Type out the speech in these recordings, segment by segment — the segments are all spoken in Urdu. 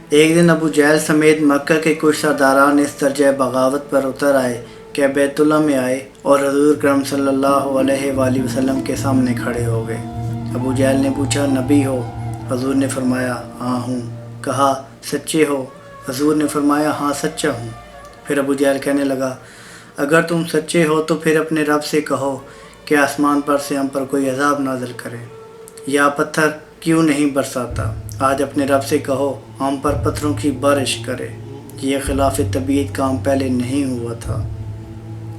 ایک دن ابو جہل سمیت مکہ کے کچھ سرداران اس درجہ بغاوت پر اتر آئے کہ بیت اللہ میں آئے اور حضور کرم صلی اللہ علیہ وآلہ وسلم کے سامنے کھڑے ہو گئے۔ ابو جہل نے پوچھا نبی ہو؟ حضور نے فرمایا ہاں ہوں۔ کہا سچے ہو؟ حضور نے فرمایا ہاں سچا ہوں۔ پھر ابو جہل کہنے لگا اگر تم سچے ہو تو پھر اپنے رب سے کہو کہ آسمان پر سے ہم پر کوئی عذاب نازل کرے یا پتھر کیوں نہیں برساتا۔ آج اپنے رب سے کہو ہم پر پتھروں کی بارش کرے۔ یہ خلاف طبیعت کام پہلے نہیں ہوا تھا۔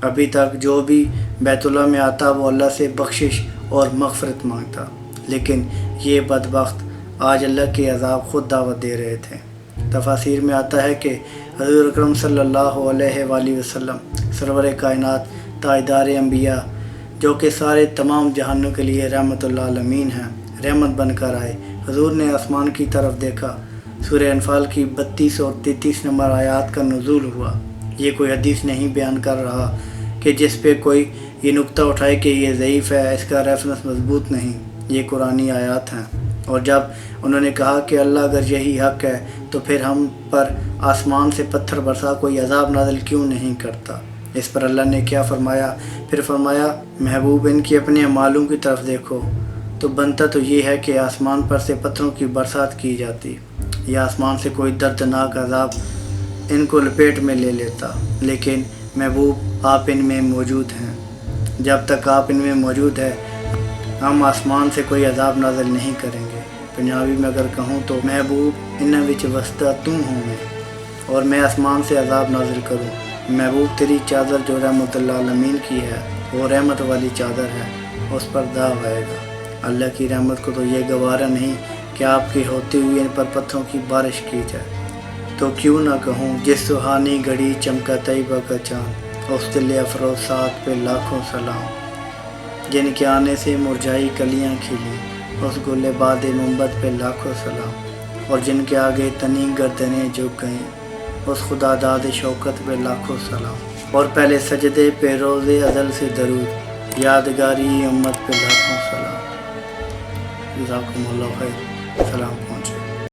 ابھی تک جو بھی بیت اللہ میں آتا وہ اللہ سے بخشش اور مغفرت مانگتا، لیکن یہ بدبخت آج اللہ کے عذاب خود دعوت دے رہے تھے۔ تفاسیر میں آتا ہے کہ حضور اکرم صلی اللہ علیہ وآلہ وسلم سرور کائنات تاجدار انبیاء جو کہ سارے تمام جہانوں کے لیے رحمت العالمین ہیں، رحمت بن کر آئے۔ حضور نے آسمان کی طرف دیکھا، سورہ انفال کی 32 اور 33 نمبر آیات کا نزول ہوا۔ یہ کوئی حدیث نہیں بیان کر رہا کہ جس پہ کوئی یہ نقطہ اٹھائے کہ یہ ضعیف ہے، اس کا ریفرنس مضبوط نہیں، یہ قرآنی آیات ہیں۔ اور جب انہوں نے کہا کہ اللہ اگر یہی حق ہے تو پھر ہم پر آسمان سے پتھر برسا کوئی عذاب نازل کیوں نہیں کرتا؟ اس پر اللہ نے کیا فرمایا؟ پھر فرمایا محبوب ان کی اپنے اعمالوں کی طرف دیکھو تو بنتا تو یہ ہے کہ آسمان پر سے پتھروں کی برسات کی جاتی یا آسمان سے کوئی دردناک عذاب ان کو لپیٹ میں لے لیتا، لیکن محبوب آپ ان میں موجود ہیں۔ جب تک آپ ان میں موجود ہے ہم آسمان سے کوئی عذاب نازل نہیں کریں گے۔ پنجابی میں اگر کہوں تو محبوب انہاں وچ وسدا تم ہوں میں اور میں آسمان سے عذاب نازل کروں۔ محبوب تیری چادر جو رحمت العالمین کی ہے وہ رحمت والی چادر ہے، اس پر داغ آئے گا۔ اللہ کی رحمت کو تو یہ گوارا نہیں کہ آپ کی ہوتے ہوئے ان پر پتھروں کی بارش کی جائے۔ تو کیوں نہ کہوں جس سہانی گھڑی چمکا طیبہ کا چاند، اس دل افروز ساتھ پہ لاکھوں سلام، جن کے آنے سے مرجائی کلیاں کھلی، اس گل باد منبت پہ لاکھوں سلام، اور جن کے آگے تنی گردنیں جھک گئیں، اس خدا داد شوکت پہ لاکھوں سلام، اور پہلے سجدے پہ روز ازل سے درود، یادگاری امت پہ لاکھوں سلام۔ جزاکم اللہ خیر، سلام۔